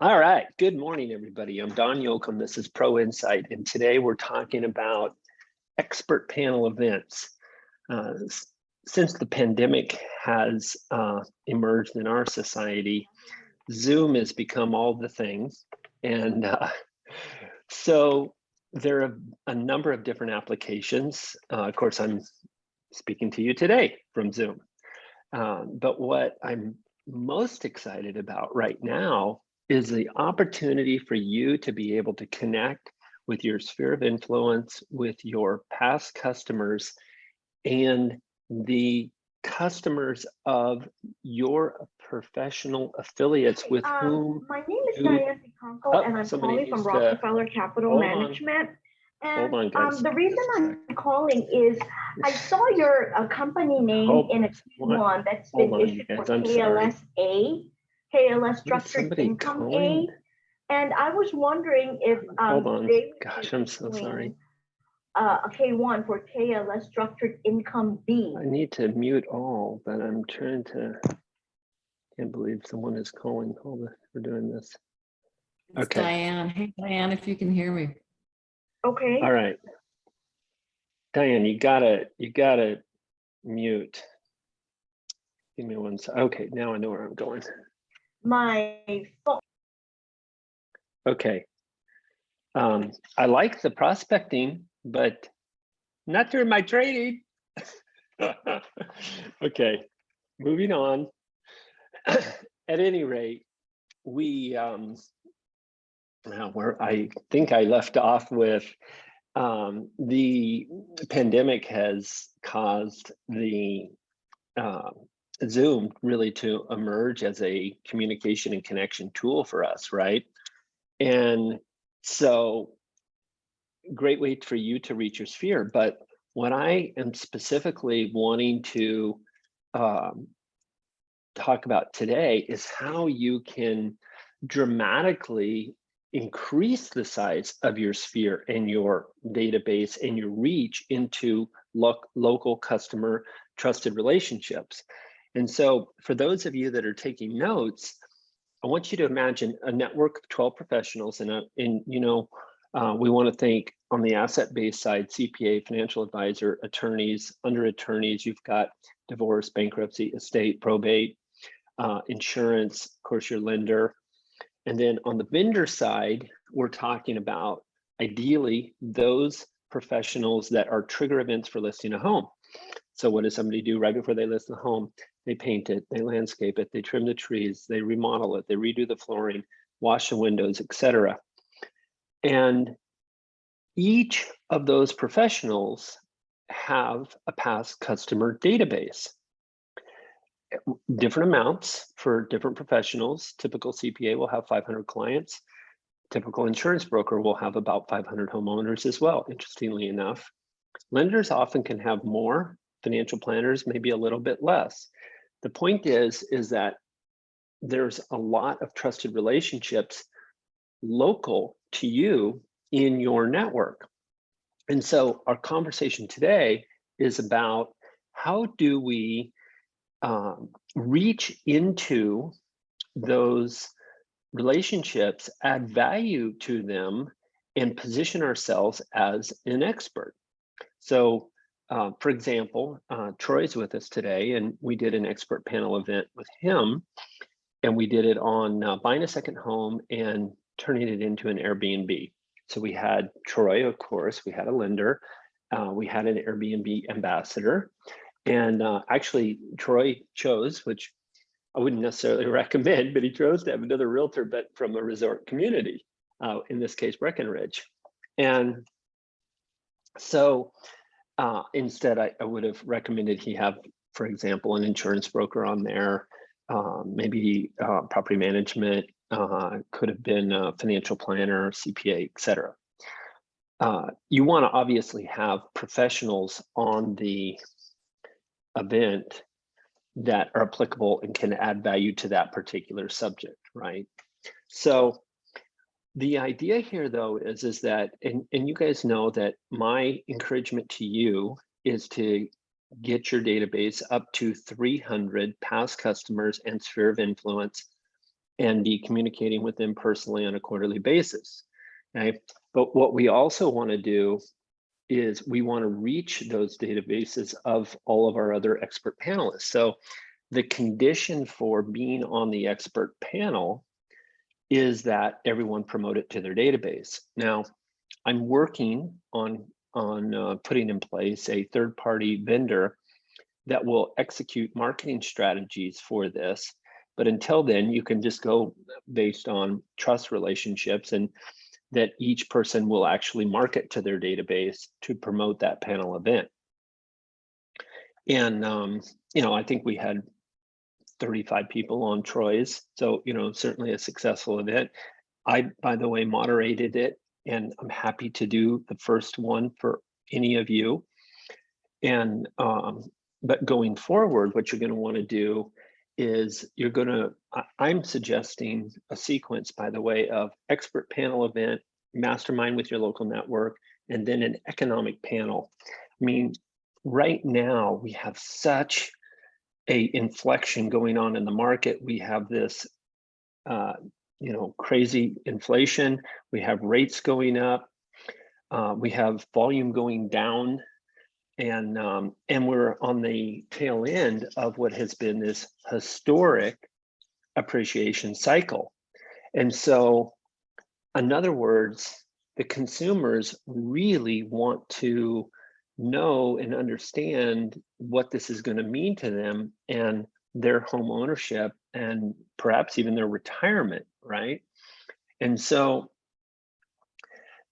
All right, good morning, everybody. I'm Don Yoakum. This is ProInsight, and today we're talking about expert panel events. Since the pandemic has emerged in our society, Zoom has become all the things. And so there are a number of different applications. Of course, I'm speaking to you today from Zoom. But what I'm most excited about right now is the opportunity for you to be able to connect with your sphere of influence, with your past customers, and the customers of your professional affiliates with whom my name is Diane Piconco, and I'm calling from Rockefeller Capital Management. And Hold on, guys. The reason I'm calling is I saw your company name in a one that's been issued for KLS-A, KLS Structured Income A. And I was wondering if hold on. Gosh, I'm so sorry. A K1 for KLS Structured Income B. I need to mute all, but I'm trying to. Can't believe someone is calling. Hold on, we're doing this. It's okay. Diane. Hey, Diane, if you can hear me. Okay. All right. Diane, you gotta mute. Give me one second. Okay, now I know where I'm going. My phone. Okay. I like the prospecting, but not during my trading. Okay, moving on. At any rate, we where I think I left off with the pandemic has caused the Zoom really to emerge as a communication and connection tool for us, right? And so great way for you to reach your sphere. But what I am specifically wanting to talk about today is how you can dramatically increase the size of your sphere and your database and your reach into local customer trusted relationships. And so for those of you that are taking notes, I want you to imagine a network of 12 professionals, and we want to think on the asset-based side, CPA, financial advisor, attorneys, under attorneys, you've got divorce, bankruptcy, estate, probate, insurance, of course, your lender. And then on the vendor side, we're talking about ideally those professionals that are trigger events for listing a home. So what does somebody do right before they list the home? They paint it, they landscape it, they trim the trees, they remodel it, they redo the flooring, wash the windows, etc. And each of those professionals have a past customer database. Different amounts for different professionals. Typical CPA will have 500 clients. Typical insurance broker will have about 500 homeowners as well, interestingly enough. Lenders often can have more, financial planners maybe a little bit less. The point is that there's a lot of trusted relationships local to you in your network. And so our conversation today is about how do we reach into those relationships, add value to them, and position ourselves as an expert. So, for example, Troy's with us today, and we did an expert panel event with him, and we did it on buying a second home and turning it into an Airbnb. So we had Troy, of course, we had a lender, we had an Airbnb ambassador, and actually Troy chose, which I wouldn't necessarily recommend, but he chose to have another realtor, but from a resort community, in this case, Breckenridge. And so instead, I would have recommended he have, for example, an insurance broker on there, maybe property management, could have been a financial planner, CPA, etc. You want to obviously have professionals on the event that are applicable and can add value to that particular subject, right? So the idea here, though, is that, and you guys know that my encouragement to you is to get your database up to 300 past customers and sphere of influence and be communicating with them personally on a quarterly basis. Okay, but what we also want to do is we want to reach those databases of all of our other expert panelists. So the condition for being on the expert panel is that everyone promote it to their database. Now, I'm working on putting in place a third-party vendor that will execute marketing strategies for this. But until then, you can just go based on trust relationships, and that each person will actually market to their database to promote that panel event. And, I think we had 35 people on Troy's. So, certainly a successful event. I, by the way, moderated it, and I'm happy to do the first one for any of you. And, but going forward, what you're going to want to do is I'm suggesting a sequence, by the way, of expert panel event, mastermind with your local network, and then an economic panel. I mean, right now we have such a inflection going on in the market. We have this, crazy inflation. We have rates going up. We have volume going down. And we're on the tail end of what has been this historic appreciation cycle. And so, in other words, the consumers really want to know and understand what this is going to mean to them and their home ownership and perhaps even their retirement, right? And so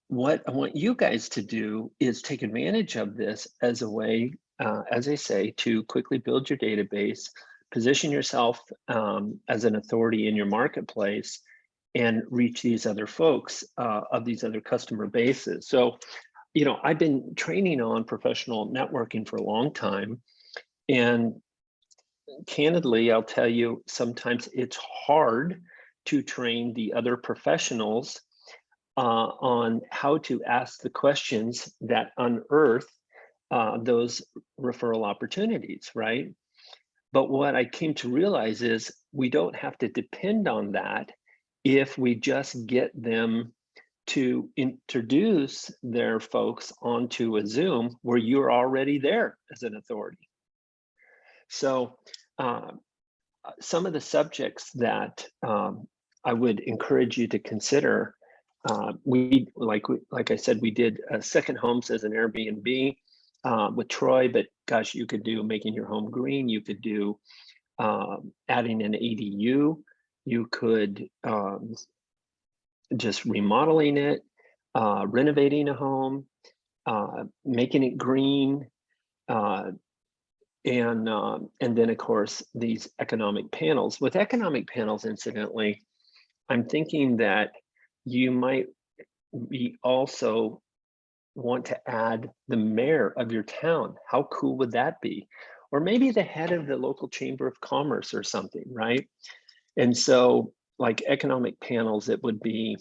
what I want you guys to do is take advantage of this as a way, as I say, to quickly build your database, position yourself as an authority in your marketplace, and reach these other folks of these other customer bases. So, I've been training on professional networking for a long time. And candidly, I'll tell you, sometimes it's hard to train the other professionals on how to ask the questions that unearth those referral opportunities, right? But what I came to realize is we don't have to depend on that if we just get them to introduce their folks onto a Zoom where you're already there as an authority. So some of the subjects that I would encourage you to consider, like I said, we did second homes as an Airbnb with Troy, but gosh, you could do making your home green. You could do adding an ADU. You could just remodeling it, renovating a home, making it green, and then of course these economic panels. With economic panels, incidentally, I'm thinking that you might also want to add the mayor of your town. How cool would that be? Or maybe the head of the local chamber of commerce or something, right? And so, like economic panels, it would be,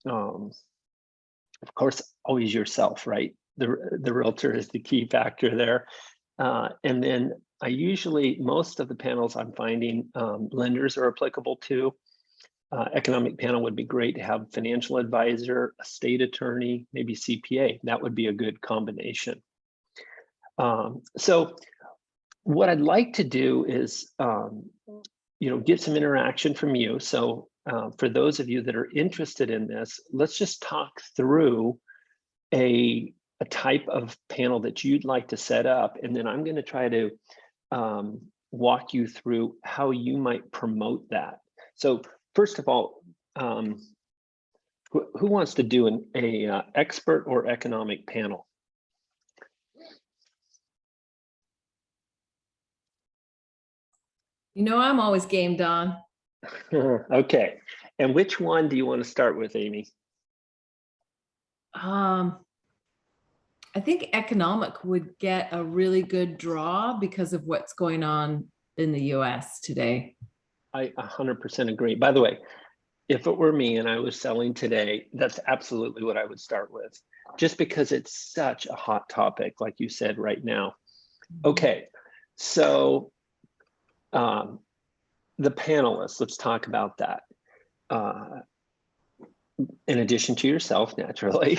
of course, always yourself, right? The realtor is the key factor there. And then most of the panels I'm finding, lenders are applicable to. Economic panel would be great to have financial advisor, a state attorney, maybe CPA. That would be a good combination. So what I'd like to do is, get some interaction from you. So for those of you that are interested in this, let's just talk through a type of panel that you'd like to set up. And then I'm going to try to walk you through how you might promote that. So first of all, who wants to do an expert or economic panel? I'm always game, Don. Okay. And which one do you want to start with, Amy? I think economic would get a really good draw because of what's going on in the US today. I 100% agree. By the way, if it were me and I was selling today, that's absolutely what I would start with, just because it's such a hot topic, like you said right now. Okay, so the panelists, let's talk about that. in addition to yourself, naturally,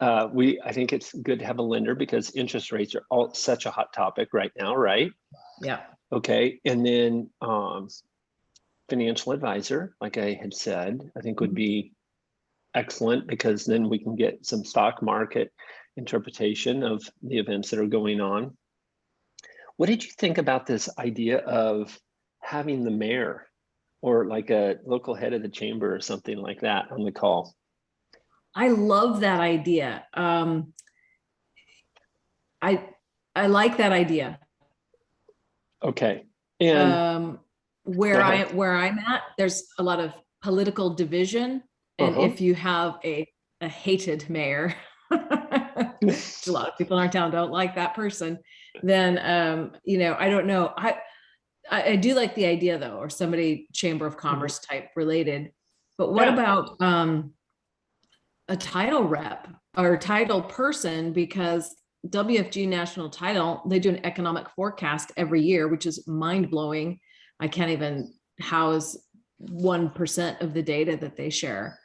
I think it's good to have a lender because interest rates are all such a hot topic right now, right? Yeah. Okay, and then financial advisor, like I had said, I think would be excellent because then we can get some stock market interpretation of the events that are going on. What did you think about this idea of having the mayor or like a local head of the chamber or something like that on the call? I love that idea. I like that idea. Okay. And where I'm at, there's a lot of political division. And if you have a hated mayor, which a lot of people in our town don't like that person, then you know, I don't know. I do like the idea though, or somebody chamber of commerce type related. But what about a title rep or title person? Because WFG National Title, they do an economic forecast every year, which is mind blowing. I can't even house 1% of the data that they share.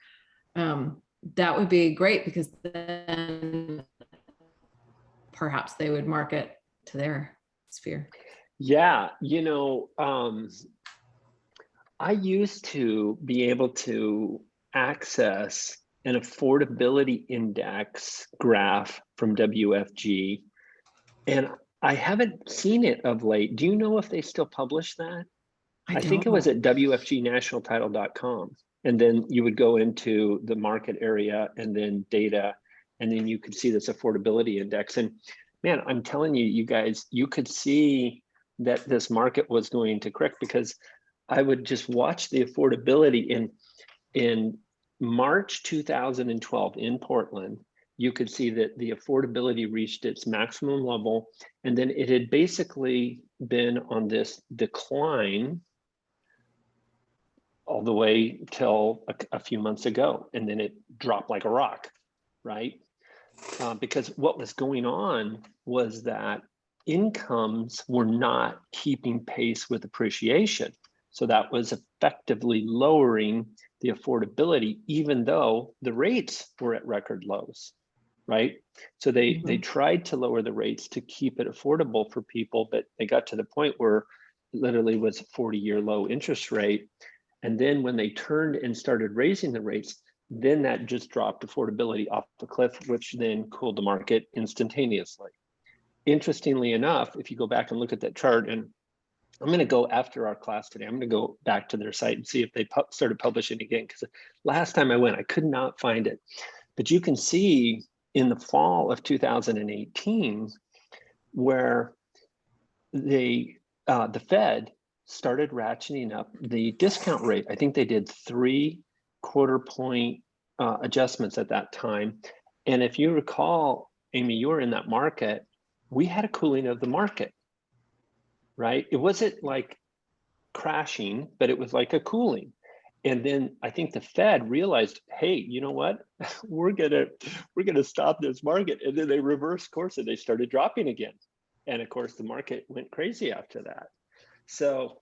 That would be great because then perhaps they would market to their sphere. Yeah, you know, I used to be able to access an affordability index graph from WFG, and I haven't seen it of late. Do you know if they still publish that? I think it was at wfgnationaltitle.com. And then you would go into the market area and then data, and then you could see this affordability index. And man, I'm telling you, you guys, you could see that this market was going to correct because I would just watch the affordability in March 2012 in Portland. You could see that the affordability reached its maximum level, and then it had basically been on this decline all the way till a few months ago, and then it dropped like a rock, right? Because what was going on was that incomes were not keeping pace with appreciation. So that was effectively lowering the affordability, even though the rates were at record lows, right? So they tried to lower the rates to keep it affordable for people, but they got to the point where it literally was a 40-year low interest rate. And then when they turned and started raising the rates, then that just dropped affordability off the cliff, which then cooled the market instantaneously. Interestingly enough, if you go back and look at that chart, and I'm going to go after our class today, I'm going to go back to their site and see if they started publishing again, because last time I went, I could not find it. But you can see in the fall of 2018, where the Fed started ratcheting up the discount rate. I think they did 3 quarter-point adjustments at that time. And if you recall, Amy, you were in that market, we had a cooling of the market, right? It wasn't like crashing, but it was like a cooling. And then I think the Fed realized, hey, you know what? we're gonna stop this market. And then they reversed course and they started dropping again. And of course, the market went crazy after that. So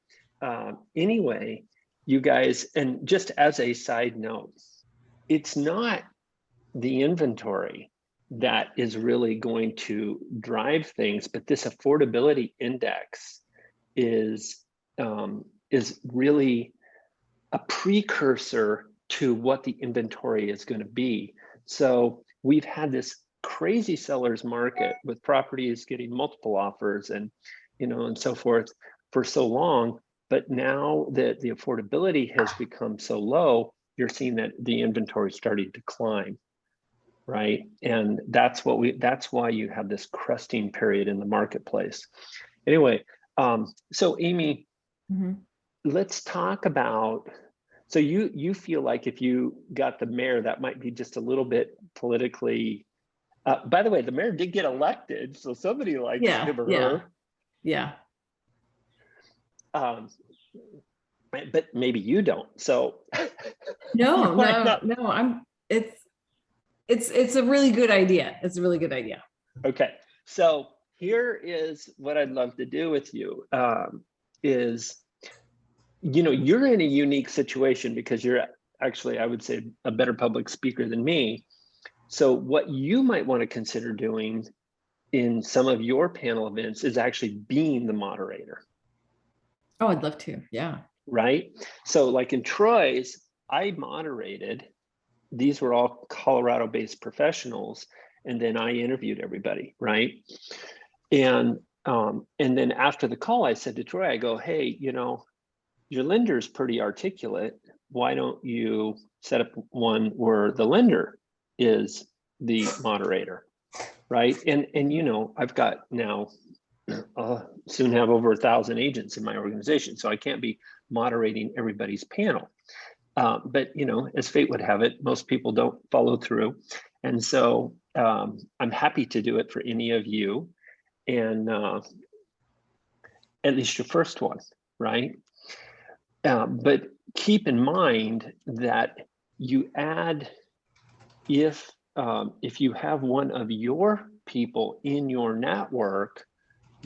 anyway, you guys, and just as a side note, it's not the inventory that is really going to drive things, but this affordability index is really a precursor to what the inventory is going to be. So we've had this crazy seller's market with properties getting multiple offers and, you know, and so forth for so long. But now that the affordability has become so low, you're seeing that the inventory starting to climb, right? And that's why you have this cresting period in the marketplace. Anyway, so Amy, let's talk about, so you feel like if you got the mayor, that might be just a little bit politically, by the way, the mayor did get elected, so somebody likes him or her. Yeah. But maybe you don't. So no, it's a really good idea. It's a really good idea. Okay, so here is what I'd love to do with you. Is, you know, you're in a unique situation because you're actually, I would say a better public speaker than me. So what you might want to consider doing in some of your panel events is actually being the moderator. Oh, I'd love to. Yeah. Right. So like in Troy's, I moderated. These were all Colorado-based professionals, and then I interviewed everybody, right? And then after the call, I said to Troy, I go, hey, you know, your lender's pretty articulate. Why don't you set up one where the lender is the moderator, right? And you know, I've got now soon have over 1,000 agents in my organization, so I can't be moderating everybody's panel. But you know, as fate would have it, most people don't follow through, and so I'm happy to do it for any of you, and at least your first one, right? But keep in mind that you add, if you have one of your people in your network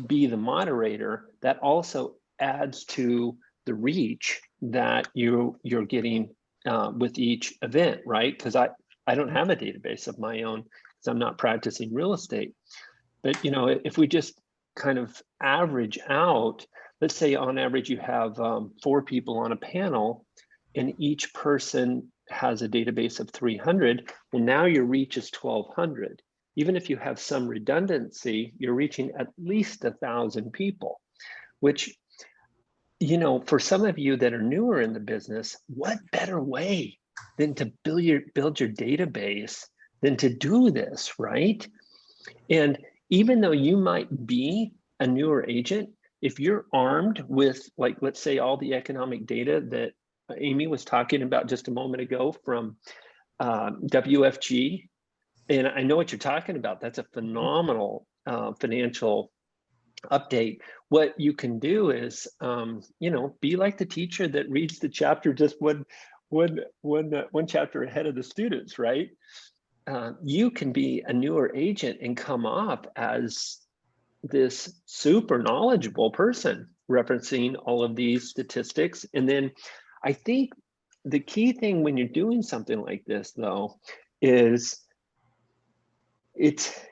be the moderator, that also adds to the reach that you're getting with each event, right? Because I don't have a database of my own because I'm not practicing real estate. But you know, if we just kind of average out, let's say on average you have 4 people on a panel and each person has a database of 300, well, now your reach is 1,200. Even if you have some redundancy, you're reaching at least 1,000 people, which, you know, for some of you that are newer in the business, what better way than to build your database than to do this, right? And even though you might be a newer agent, if you're armed with, like, let's say all the economic data that Amy was talking about just a moment ago from WFG, and I know what you're talking about, that's a phenomenal financial update. What you can do is, you know, be like the teacher that reads the chapter just one chapter ahead of the students, right? You can be a newer agent and come off as this super knowledgeable person referencing all of these statistics. And then I think the key thing when you're doing something like this, though, is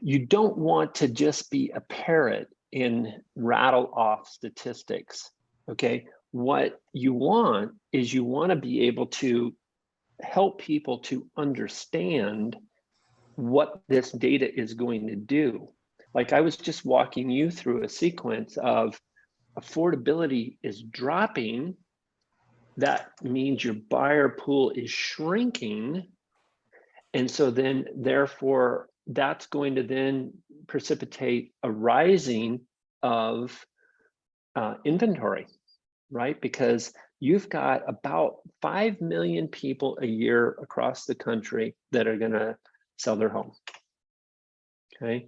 you don't want to just be a parrot and rattle off statistics. Okay, what you want is you want to be able to help people to understand what this data is going to do. Like I was just walking you through a sequence of affordability is dropping. That means your buyer pool is shrinking. And so then therefore that's going to then precipitate a rising of inventory, right? Because you've got about 5 million people a year across the country that are going to sell their home. Okay,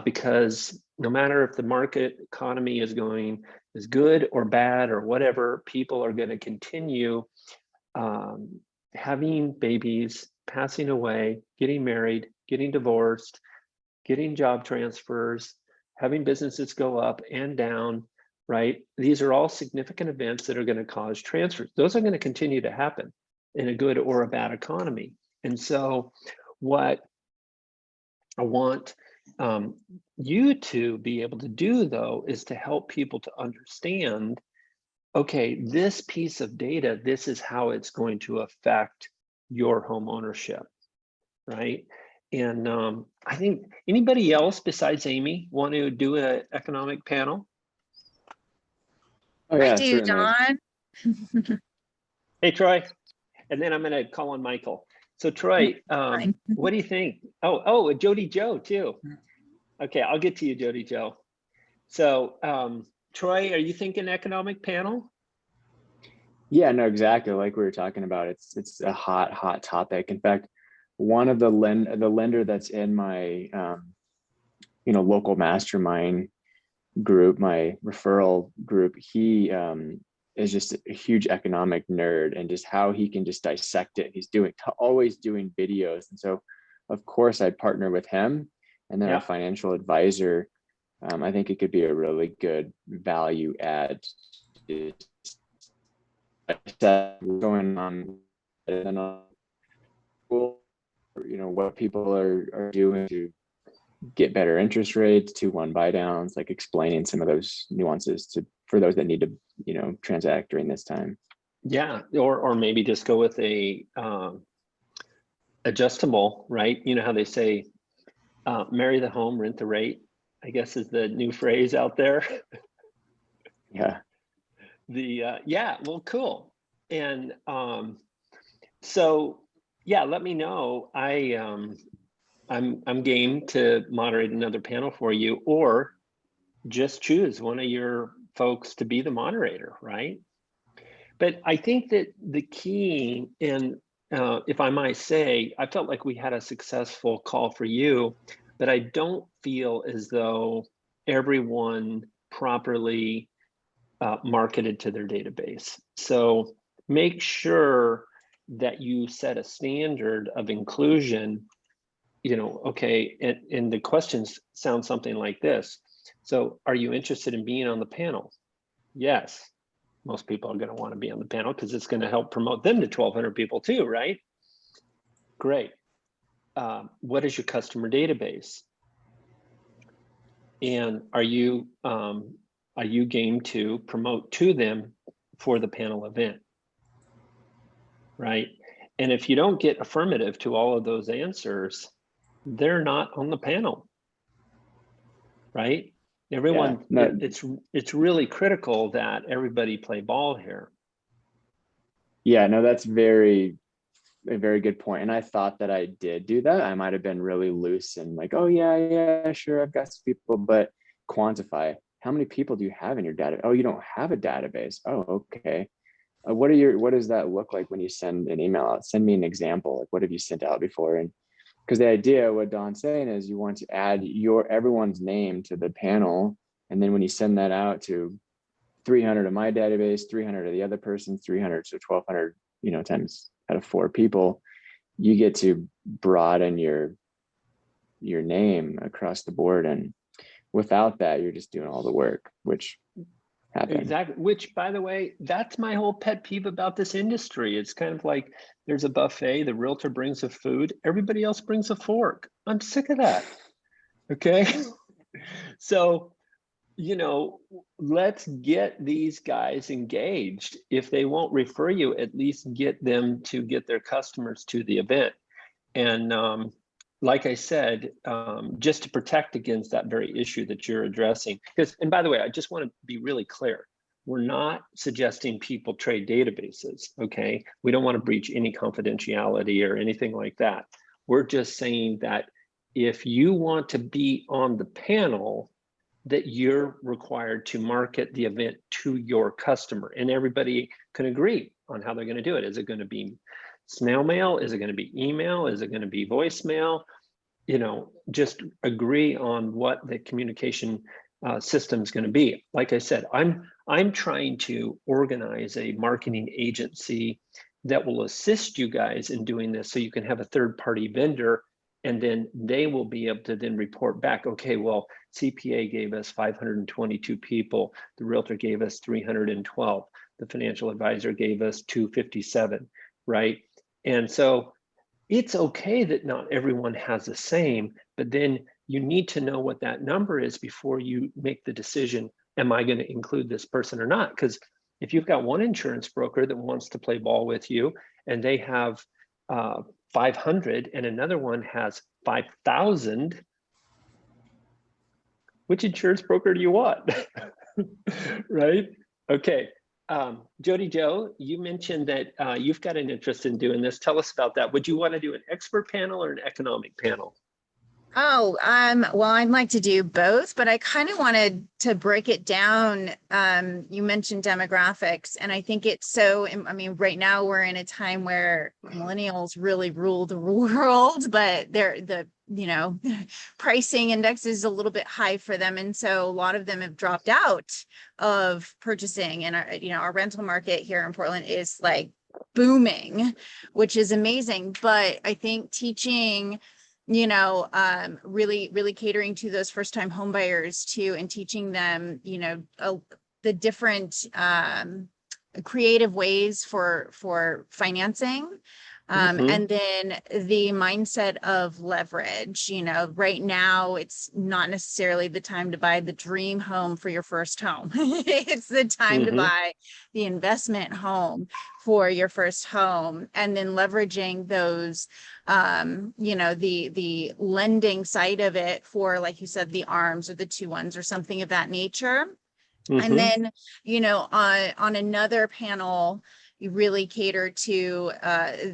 because no matter if the market economy is going is good or bad or whatever, people are going to continue having babies, passing away, getting married, getting divorced, getting job transfers, having businesses go up and down, right? These are all significant events that are going to cause transfers. Those are going to continue to happen in a good or a bad economy. And so what I want you to be able to do, though, is to help people to understand, okay, this piece of data, this is how it's going to affect your home ownership, right? And I think anybody else besides Amy want to do an economic panel? Oh yeah, I do, certainly. Don. Hey, Troy. And then I'm going to call on Michael. So Troy, Fine. what do you think? Oh, Jody Joe too. Okay, I'll get to you, Jody Joe. So Troy, are you thinking economic panel? Yeah, no, exactly. Like we were talking about, it's a hot topic. In fact, one of the lender that's in my local mastermind group, my referral group, he is just a huge economic nerd, and just how he can just dissect it. He's always doing videos, and so of course I partner with him, and then our financial advisor. I think it could be a really good value add. Going on and then what people are doing to get better interest rates, 2-1 buy downs, like explaining some of those nuances for those that need to transact during this time. Yeah, or maybe just go with a adjustable, right? You know how they say, marry the home, rent the rate, I guess is the new phrase out there. Yeah. Yeah, well, cool. And so yeah, let me know. I'm game to moderate another panel for you, or just choose one of your folks to be the moderator, right? But I think that the key, and if I might say, I felt like we had a successful call for you, but I don't feel as though everyone properly marketed to their database. So make sure that you set a standard of inclusion. Okay, and the questions sound something like this. So are you interested in being on the panel? Yes. Most people are going to want to be on the panel because it's going to help promote them to 1,200 people too, right? Great. What is your customer database? And are you game to promote to them for the panel event, right? And if you don't get affirmative to all of those answers, they're not on the panel, right? Everyone, yeah, no, it's really critical that everybody play ball here. Yeah, no, that's a very good point. And I thought that I did do that. I might have been really loose and like, oh yeah, sure, I've got some people, but quantify. How many people do you have in your data? Oh, you don't have a database. Oh, okay. What does that look like when you send an email out? Send me an example. Like, what have you sent out before? And because the idea, what Don's saying is you want to add everyone's name to the panel. And then when you send that out to 300 of my database, 300 of the other person's, 300, so 1,200, times out of 4 people, you get to broaden your name across the board. And without that, you're just doing all the work, which happens. Exactly. Which, by the way, that's my whole pet peeve about this industry. It's kind of like there's a buffet, the realtor brings a food, everybody else brings a fork. I'm sick of that. Okay. So, let's get these guys engaged. If they won't refer you, at least get them to get their customers to the event. And like I said, just to protect against that very issue that you're addressing. And by the way, I just want to be really clear. We're not suggesting people trade databases, okay? We don't want to breach any confidentiality or anything like that. We're just saying that if you want to be on the panel, that you're required to market the event to your customer, and everybody can agree on how they're going to do it. Is it going to be snail mail? Is it going to be email? Is it going to be voicemail? Just agree on what the communication system is going to be. Like I said, I'm trying to organize a marketing agency that will assist you guys in doing this, so you can have a third-party vendor, and then they will be able to then report back, okay, well, CPA gave us 522 people, the realtor gave us 312, the financial advisor gave us 257, right? And so it's okay that not everyone has the same, but then you need to know what that number is before you make the decision, am I going to include this person or not? Because if you've got one insurance broker that wants to play ball with you and they have 500 and another one has 5,000, which insurance broker do you want? Right? Okay. Jody Joe, you mentioned that you've got an interest in doing this. Tell us about that. Would you want to do an expert panel or an economic panel? Oh, well, I'd like to do both, but I kind of wanted to break it down. You mentioned demographics, and I think it's so, I mean, right now we're in a time where millennials really rule the world, but pricing index is a little bit high for them. And so a lot of them have dropped out of purchasing, and our rental market here in Portland is like booming, which is amazing. But I think teaching really catering to those first-time home buyers too, and teaching them, the different creative ways for financing. And then the mindset of leverage, you know, right now it's not necessarily the time to buy the dream home for your first home. It's the time to buy the investment home for your first home, and then leveraging those, you know, the lending side of it for, like you said, the ARMs or the 2-1s or something of that nature. And then, you know, on another panel, you really cater to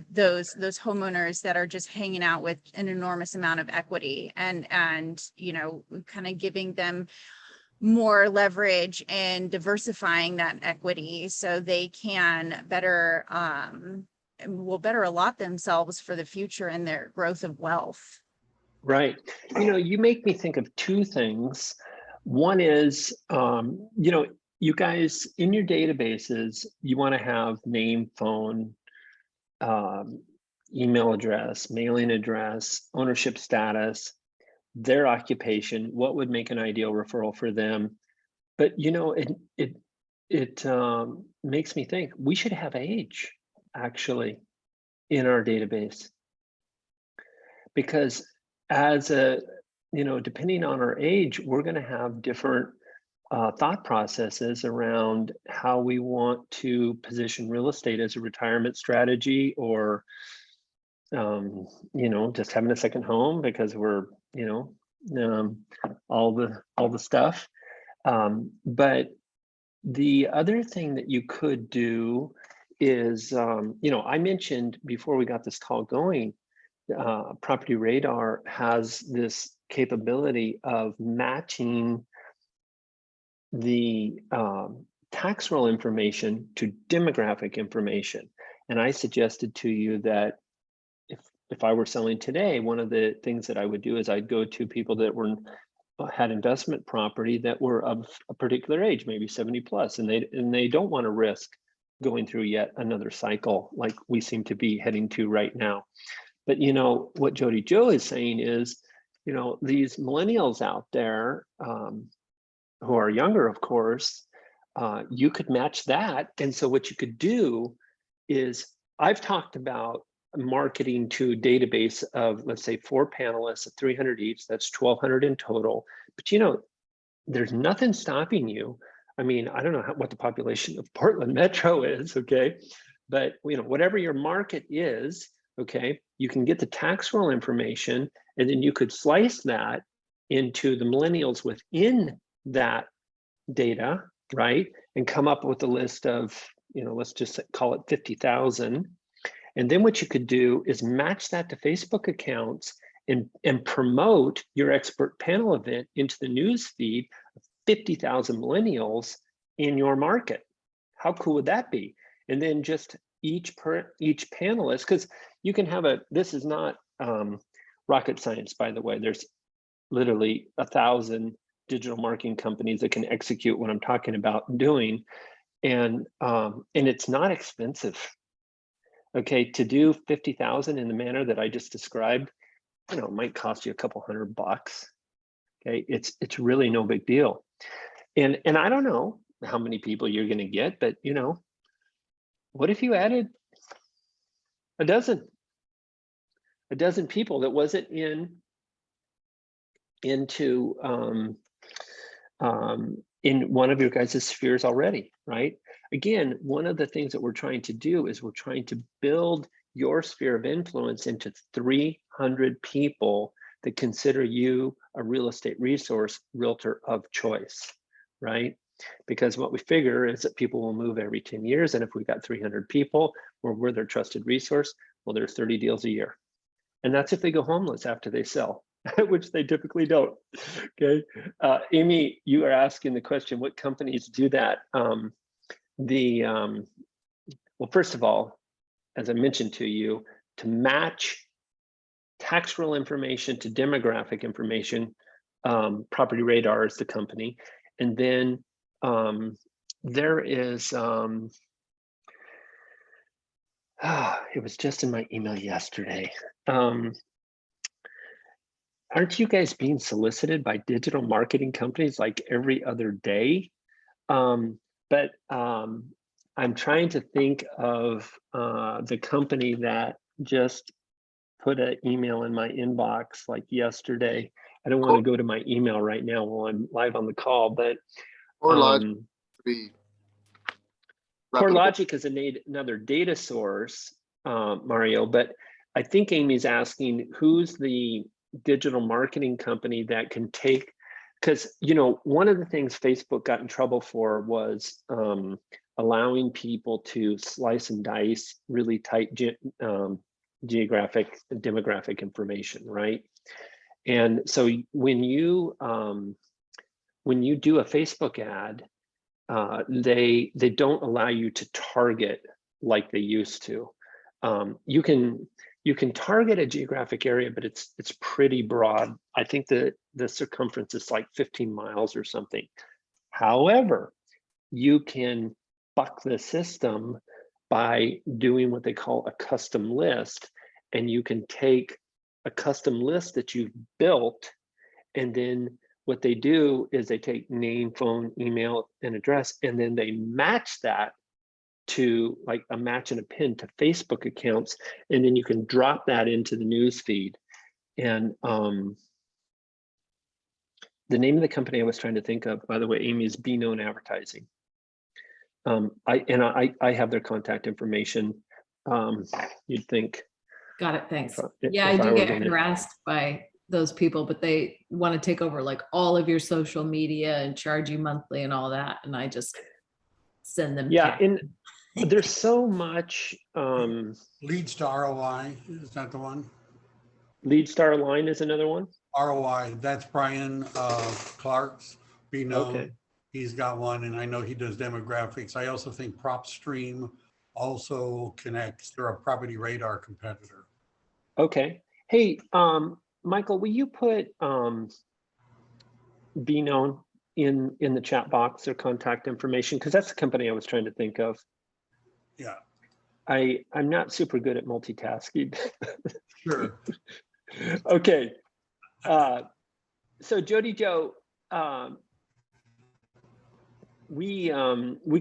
those homeowners that are just hanging out with an enormous amount of equity, and you know, kind of giving them more leverage and diversifying that equity so they can better better allot themselves for the future and their growth of wealth. Right. You know, you make me think of two things. One is, you know, you guys in your databases, you want to have name, phone, email address, mailing address, ownership status, their occupation, what would make an ideal referral for them. But, you know, it makes me think we should have age actually in our database, because as a, you know, depending on our age, we're going to have different thought processes around how we want to position real estate as a retirement strategy, or you know, just having a second home because we're, you know, all the stuff. But the other thing that you could do is, you know, I mentioned before we got this call going, Property Radar has this capability of matching the tax roll information to demographic information. And I suggested to you that if I were selling today, one of the things that I would do is I'd go to people that had investment property that were of a particular age, maybe 70 plus, and they don't want to risk going through yet another cycle like we seem to be heading to right now. But you know what Jody Joe is saying is, you know, these millennials out there, who are younger, of course, you could match that. And so what you could do is, I've talked about marketing to a database of, let's say, 4 panelists at 300 each, that's 1,200 in total. But you know, there's nothing stopping you. I mean, I don't know what the population of Portland Metro is, okay? But you know, whatever your market is, okay, you can get the tax roll information, and then you could slice that into the millennials within that data, right? And come up with a list of, you know, let's just call it 50,000. And then what you could do is match that to Facebook accounts and promote your expert panel event into the news feed of 50,000 millennials in your market. How cool would that be? And then just each panelist, because you can have this is not rocket science, by the way. There's literally 1,000 digital marketing companies that can execute what I'm talking about doing. And it's not expensive. Okay, to do 50,000 in the manner that I just described, you know, it might cost you a couple $100. Okay, it's really no big deal. And I don't know how many people you're going to get, but you know, what if you added a dozen people that wasn't into in one of your guys' spheres already, right? Again, one of the things that we're trying to do is we're trying to build your sphere of influence into 300 people that consider you a real estate resource realtor of choice, right? Because what we figure is that people will move every 10 years. And if we've got 300 people where we're their trusted resource, well, there's 30 deals a year. And that's if they go homeless after they sell, which they typically don't. Okay. Amy, you are asking the question, what companies do that? Well, first of all, as I mentioned to you, to match tax roll information to demographic information, Property Radar is the company. And then there is, it was just in my email yesterday. Aren't you guys being solicited by digital marketing companies like every other day? But I'm trying to think of the company that just put an email in my inbox like yesterday. I don't want to go to my email right now while I'm live on the call, but CoreLogic is another data source, Mario, but I think Amy's asking who's the digital marketing company that can take, because, you know, one of the things Facebook got in trouble for was allowing people to slice and dice really tight geographic and demographic information, right? And so when you do a Facebook ad, they don't allow you to target like they used to. You can target a geographic area, but it's pretty broad. I think the circumference is like 15 miles or something. However, you can buck the system by doing what they call a custom list, and you can take a custom list that you've built, and then what they do is they take name, phone, email, and address, and then they match that to like a match and a pin to Facebook accounts, and then you can drop that into the news feed. And the name of the company I was trying to think of, by the way, Amy, is Be Known Advertising. I have their contact information. You'd think. Got it. Thanks. Yeah, I do get harassed by those people, but they want to take over like all of your social media and charge you monthly and all that, and I just send them. Yeah, and there's so much. Leads to ROI, is that the one? Lead Star Line is another one. ROI, that's Brian Clark's. Be Known. Okay. He's got one, and I know he does demographics. I also think PropStream also connects. They're a Property Radar competitor. Okay. Hey, Michael, will you put Be Known in the chat box, or contact information? Because that's the company I was trying to think of. Yeah. I'm not super good at multitasking. Sure. Okay. So Jody Joe, we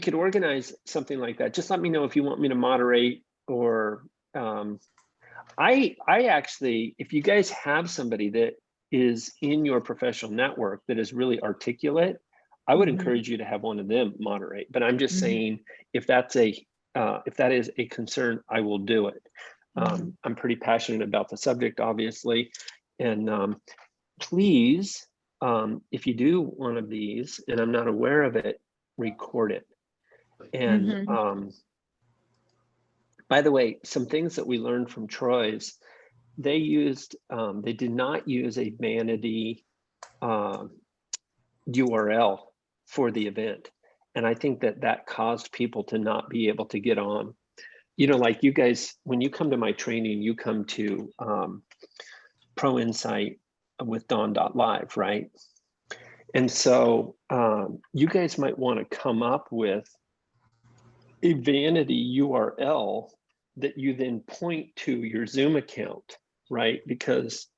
could organize something like that. Just let me know if you want me to moderate, or I actually, if you guys have somebody that is in your professional network that is really articulate, I would encourage you to have one of them moderate. But I'm just saying, if that is a concern, I will do it. I'm pretty passionate about the subject, obviously, and please, if you do one of these and I'm not aware of it, record it. And by the way, some things that we learned from Troy's, they did not use a vanity URL for the event. And I think that caused people to not be able to get on. You know, like you guys, when you come to my training, you come to ProInsight with Don.live, right? And so you guys might want to come up with a vanity URL that you then point to your Zoom account, right? Because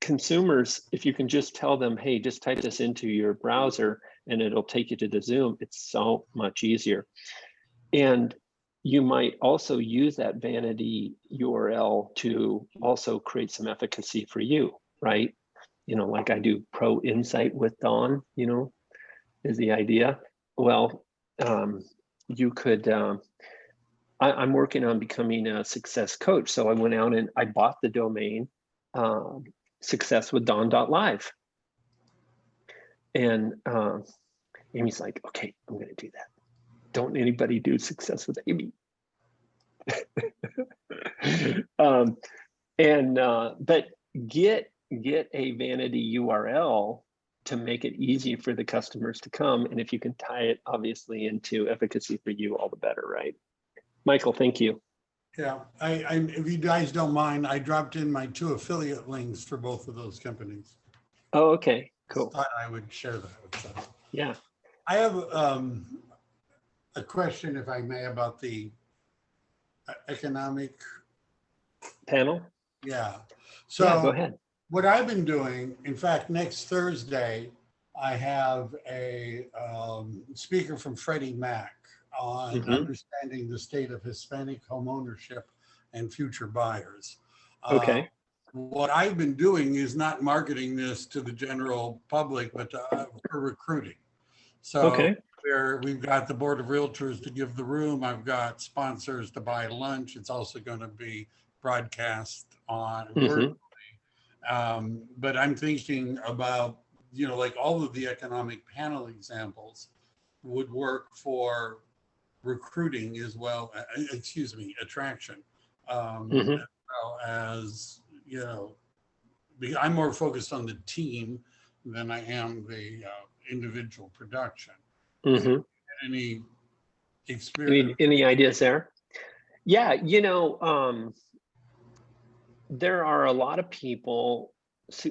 consumers, if you can just tell them, hey, just type this into your browser and it'll take you to the Zoom, it's so much easier. And you might also use that vanity URL to also create some efficacy for you, right? You know, like I do ProInsight with Don, you know, is the idea. Well, you could, I'm working on becoming a success coach. So I went out and I bought the domain successwithdon.live. And Amy's like, okay, I'm going to do that. Don't anybody do success with Amy. But get a vanity URL to make it easy for the customers to come. And if you can tie it obviously into efficacy for you, all the better, right? Michael, thank you. Yeah, if you guys don't mind, I dropped in my 2 affiliate links for both of those companies. Oh, okay, cool. I thought I would share that. So. Yeah. I have a question, if I may, about the economic panel. Yeah. So yeah, go ahead. What I've been doing, in fact, next Thursday, I have a speaker from Freddie Mac on understanding the state of Hispanic home ownership and future buyers. Okay. What I've been doing is not marketing this to the general public, but for recruiting. So we've got the Board of Realtors to give the room. I've got sponsors to buy lunch. It's also going to be broadcast on virtually. But I'm thinking about, you know, like all of the economic panel examples would work for recruiting as well, attraction, as well as, you know, I'm more focused on the team than I am the individual production. Any experience? Any ideas there? Yeah, you know, there are a lot of people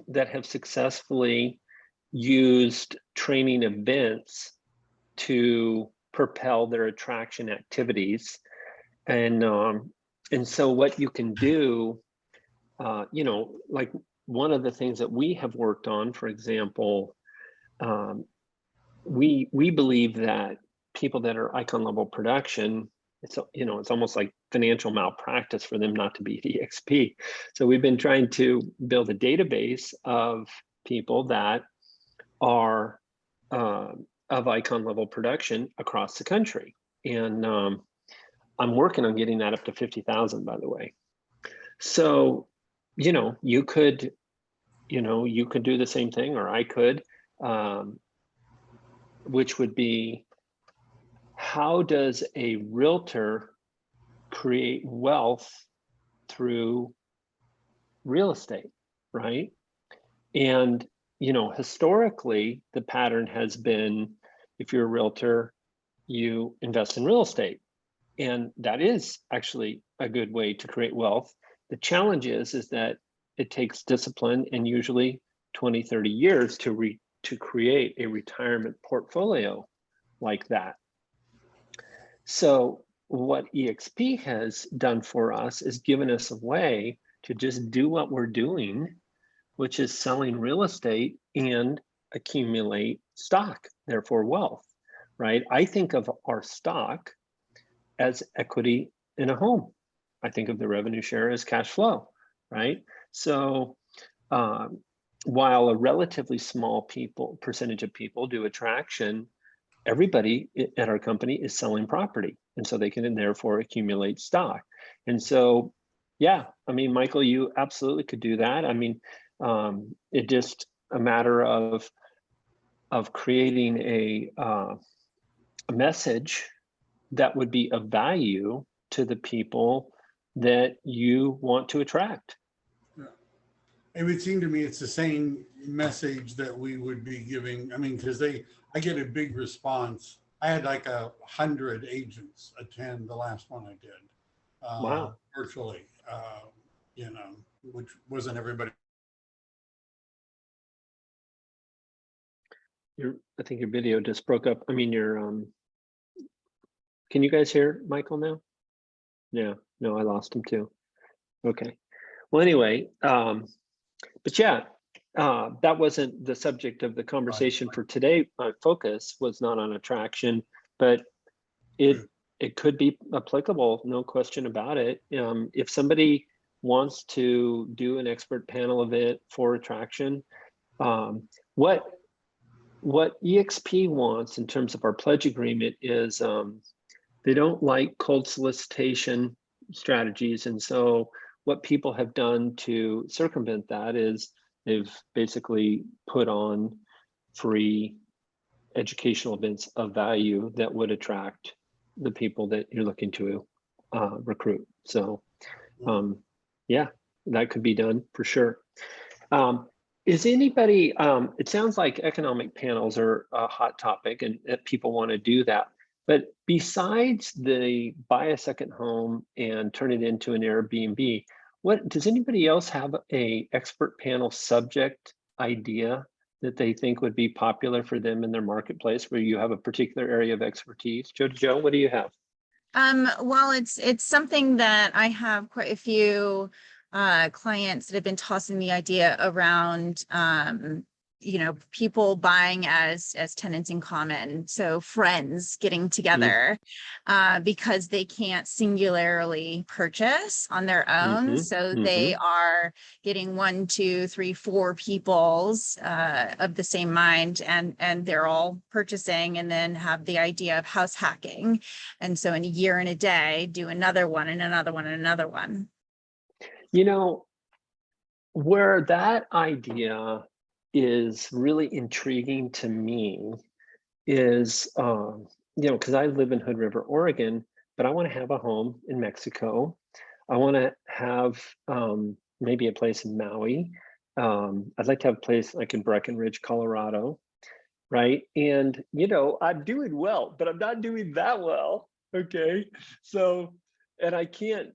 that have successfully used training events to propel their attraction activities. And so what you can do, you know, like one of the things that we have worked on, for example, we believe that people that are icon level production, it's, you know, it's almost like financial malpractice for them not to be EXP. So we've been trying to build a database of people that are of icon level production across the country. And I'm working on getting that up to 50,000, by the way. So, you know, you could do the same thing, or I could, which would be, how does a realtor create wealth through real estate, right? And, you know, historically, the pattern has been, if you're a realtor, you invest in real estate. And that is actually a good way to create wealth. The challenge is that it takes discipline and usually 20, 30 years to create a retirement portfolio like that. So what EXP has done for us is given us a way to just do what we're doing, which is selling real estate and accumulate stock, therefore wealth, right? I think of our stock as equity in a home. I think of the revenue share as cash flow, right? So while a relatively small percentage of people do attraction, everybody at our company is selling property. And so they can therefore accumulate stock. And so, yeah, I mean, Michael, you absolutely could do that. I mean, it's just a matter of creating a message that would be of value to the people that you want to attract. Yeah. It would seem to me it's the same message that we would be giving. I mean, because I get a big response. I had like 100 agents attend the last one I did. Wow. Virtually, you know, which wasn't everybody. I think your video just broke up. I mean, can you guys hear Michael now? Yeah, no, I lost him too. Okay. Well, anyway, but yeah, that wasn't the subject of the conversation for today. My focus was not on attraction, but it could be applicable, no question about it. If somebody wants to do an expert panel event for attraction, what EXP wants in terms of our pledge agreement is they don't like cold solicitation strategies. And so what people have done to circumvent that is they've basically put on free educational events of value that would attract the people that you're looking to recruit. So yeah, that could be done for sure. Is anybody, it sounds like economic panels are a hot topic and people want to do that. But besides the buy a second home and turn it into an Airbnb, what does anybody else have a expert panel subject idea that they think would be popular for them in their marketplace where you have a particular area of expertise? Joe, what do you have? Well, it's something that I have quite a few clients that have been tossing the idea around, you know, people buying as tenants in common, so friends getting together, because they can't singularly purchase on their own. So they are getting 1, 2, 3, 4 people's of the same mind, and they're all purchasing, and then have the idea of house hacking. And so in a year and a day, do another one and another one and another one. You know, where that idea is really intriguing to me is, you know, because I live in Hood River, Oregon, but I want to have a home in Mexico. I want to have maybe a place in Maui. I'd like to have a place like in Breckenridge, Colorado, right? And, you know, I'm doing well, but I'm not doing that well, okay? So, and I can't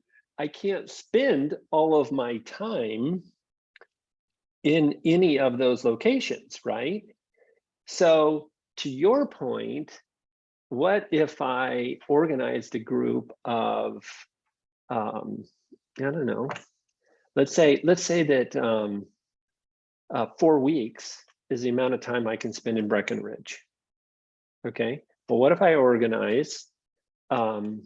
spend all of my time in any of those locations, right? So to your point, what if I organized a group of, I don't know, let's say that 4 weeks is the amount of time I can spend in Breckenridge, okay? But what if I organize 12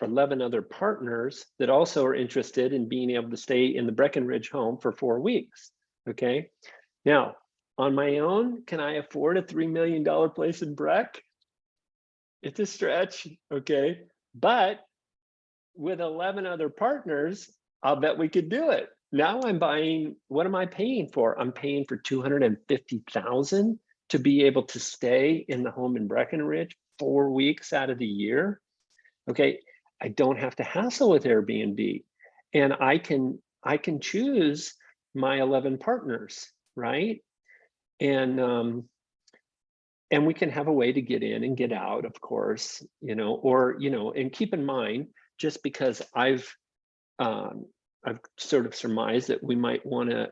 or 11 other partners that also are interested in being able to stay in the Breckenridge home for 4 weeks, okay? Now, on my own, can I afford a $3 million place in Breck? It's a stretch, okay? But with 11 other partners, I'll bet we could do it. Now I'm buying, what am I paying for? I'm paying for $250,000 to be able to stay in the home in Breckenridge 4 weeks out of the year. Okay, I don't have to hassle with Airbnb, and I can choose my 11 partners, right? And we can have a way to get in and get out, of course, you know, or, you know, and keep in mind, just because I've sort of surmised that we might want to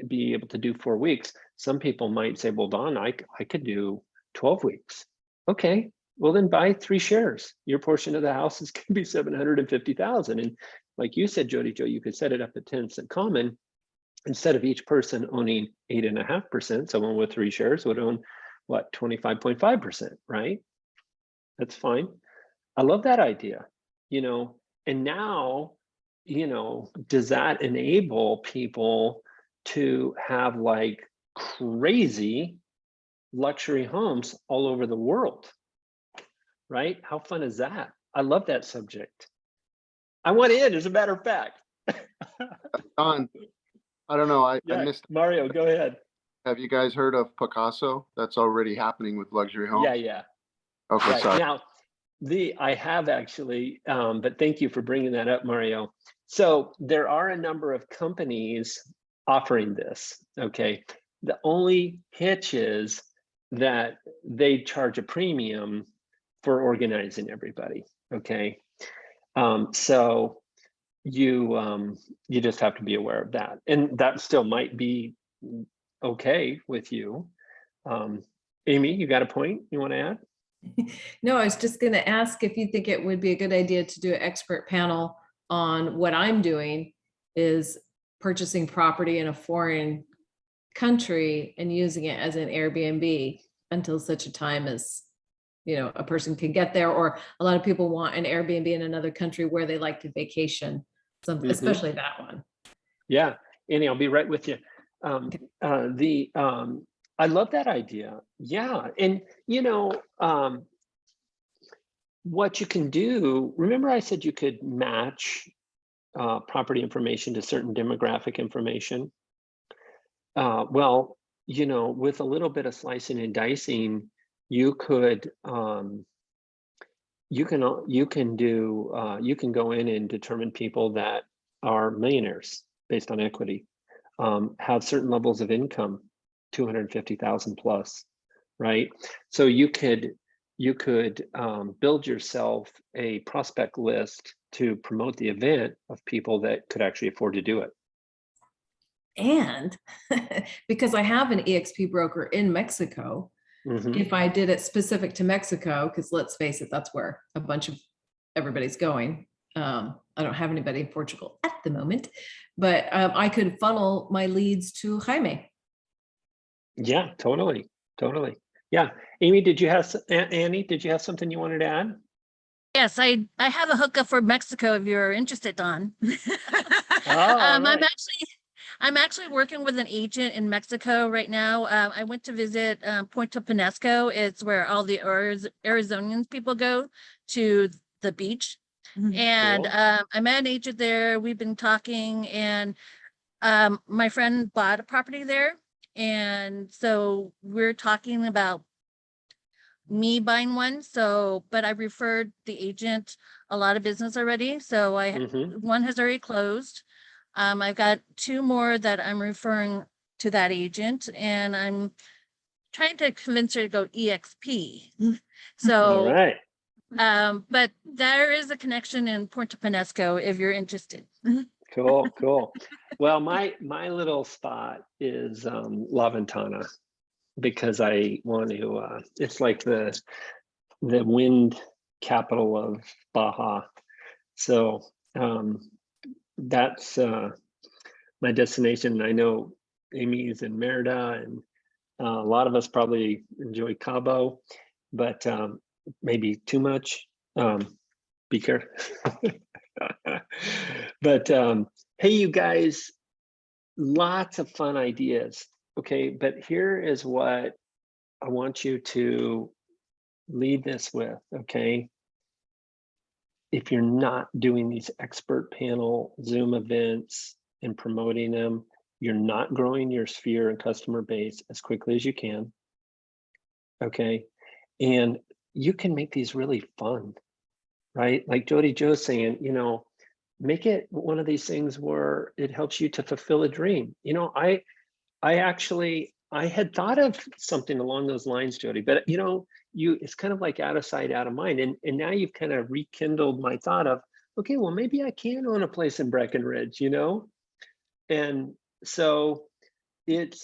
be able to do 4 weeks. Some people might say, well, Don, I could do 12 weeks. Okay, well then buy 3 shares. Your portion of the house is going to be $750,000. And like you said, Jody Joe, you could set it up at 10% common. Instead of each person owning 8.5%, someone with 3 shares would own what, 25.5%, right? That's fine. I love that idea, you know, and now, you know, does that enable people to have like crazy luxury homes all over the world, right? How fun is that? I love that subject. I want in, as a matter of fact. Don, I don't know. I missed. Mario, go ahead. Have you guys heard of Picasso? That's already happening with luxury homes. Yeah. Okay, right. sorry. Now, I have actually, but thank you for bringing that up, Mario. So there are a number of companies offering this, okay? The only hitch is that they charge a premium for organizing everybody, okay? So you just have to be aware of that. And that still might be okay with you. Amy, you got a point you want to add? No, I was just going to ask if you think it would be a good idea to do an expert panel on what I'm doing is purchasing property in a foreign country and using it as an Airbnb until such a time as, you know, a person can get there, or a lot of people want an Airbnb in another country where they like to vacation, especially that one. Yeah, Annie, I'll be right with you. I love that idea. Yeah, and you know, what you can do, remember I said you could match property information to certain demographic information? Well, you know, with a little bit of slicing and dicing, you could, you can go in and determine people that are millionaires based on equity, have certain levels of income, 250,000 plus, right? So you could build yourself a prospect list to promote the event of people that could actually afford to do it. And because I have an EXP broker in Mexico, if I did it specific to Mexico, because let's face it, that's where a bunch of everybody's going. I don't have anybody in Portugal at the moment, but I could funnel my leads to Jaime Yeah, totally. Yeah, Amy, did you have Annie? Did you have something you wanted to add? Yes, I have a hookup for Mexico if you're interested, Don. Right. I'm actually working with an agent in Mexico right now. I went to visit Puerto Penasco. It's where all the Arizonians people go to the beach. And Cool. I met an agent there. We've been talking, and my friend bought a property there. And so we're talking about me buying one. So, but I referred the agent a lot of business already. So one has already closed. I've got 2 more that I'm referring to that agent, and I'm trying to convince her to go EXP. All So, right. but there is a connection in Puerto Penasco if you're interested. Cool. Well, my little spot is La Ventana, because I want to. It's like the wind capital of Baja, so that's my destination. I know Amy is in Merida, and a lot of us probably enjoy Cabo, but maybe too much. Be careful. But hey, you guys, lots of fun ideas. Okay, but here is what I want you to lead this with. Okay, if you're not doing these expert panel Zoom events and promoting them, you're not growing your sphere and customer base as quickly as you can. Okay, and you can make these really fun, right? Like Jody Joe's saying, make it one of these things where it helps you to fulfill a dream. I had thought of something along those lines, Jody, but it's kind of like out of sight, out of mind. And now you've kind of rekindled my thought of, okay, well, maybe I can own a place in Breckenridge, And so it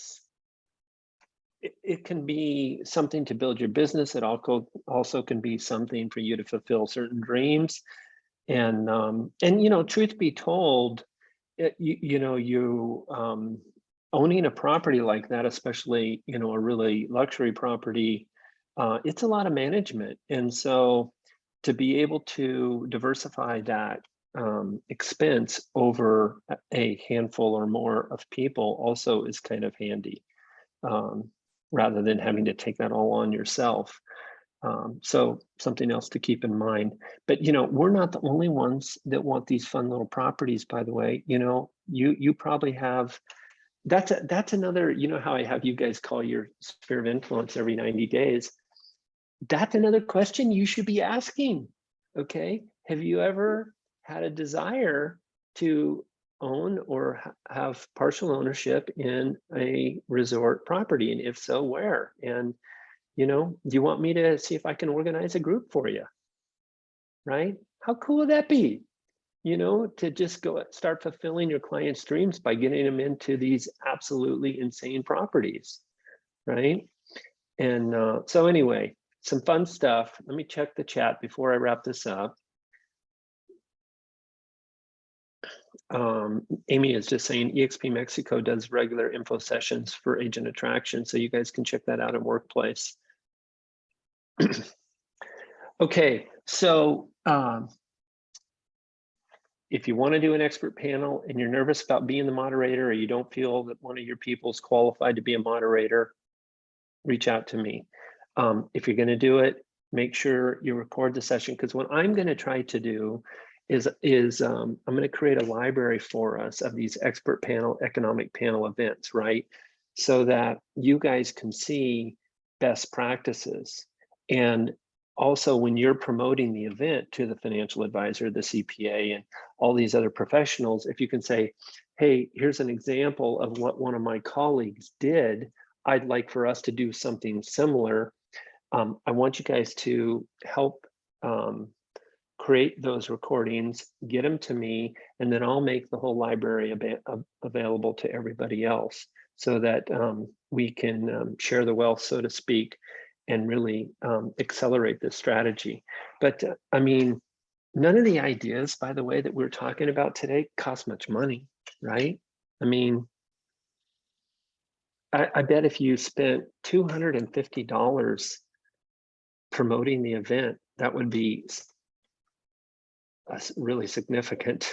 can be something to build your business. It also can be something for you to fulfill certain dreams. And truth be told, owning a property like that, especially a really luxury property, it's a lot of management. And so to be able to diversify that expense over a handful or more of people also is kind of handy, rather than having to take that all on yourself. So something else to keep in mind. But we're not the only ones that want these fun little properties, by the way. You probably have. That's another. How I have you guys call your sphere of influence every 90 days. That's another question you should be asking. Okay, have you ever had a desire to own or have partial ownership in a resort property, and if so, where? And do you want me to see if I can organize a group for you? Right? How cool would that be? To just go start fulfilling your clients' dreams by getting them into these absolutely insane properties, right? And so anyway, some fun stuff. Let me check the chat before I wrap this up. Amy is just saying EXP Mexico does regular info sessions for agent attraction, so you guys can check that out at Workplace. Okay, so if you want to do an expert panel and you're nervous about being the moderator, or you don't feel that one of your people is qualified to be a moderator, reach out to me. If you're going to do it, make sure you record the session, because what I'm going to try to do is I'm going to create a library for us of these expert panel, economic panel events, right? So that you guys can see best practices. And also, when you're promoting the event to the financial advisor, the CPA, and all these other professionals, if you can say, hey, here's an example of what one of my colleagues did, I'd like for us to do something similar. I want you guys to help create those recordings, get them to me, and then I'll make the whole library available to everybody else, so that we can share the wealth, so to speak, and really accelerate this strategy. But I mean, none of the ideas, by the way, that we're talking about today cost much money, right? I mean, I bet if you spent $250 promoting the event, that would be really significant.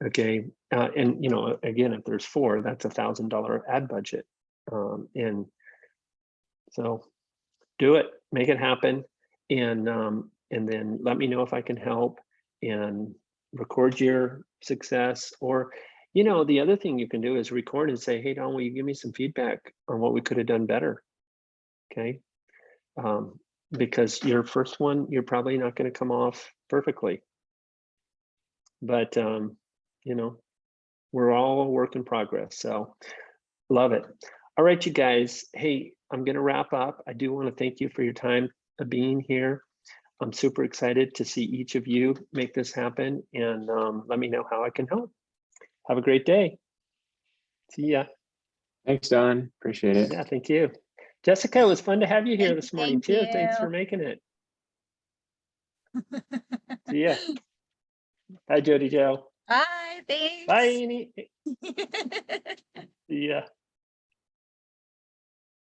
Okay, and you know, again, if there's 4, that's $1,000 ad budget, and so do it, make it happen, and then let me know if I can help, and record your success. Or, you know, the other thing you can do is record and say, hey, Don, will you give me some feedback on what we could have done better? Okay, because your first one, you're probably not going to come off perfectly, but you know, we're all a work in progress. So love it. All right, you guys. Hey, I'm going to wrap up. I do want to thank you for your time of being here. I'm super excited to see each of you make this happen, and let me know how I can help. Have a great day. See ya. Thanks, Don. Appreciate it. Yeah, thank you. Jessica, it was fun to have you here this morning too. Thank Thanks you. for making it. See ya. Bye, Jody Joe. Bye, thanks. Bye, Amy. See ya.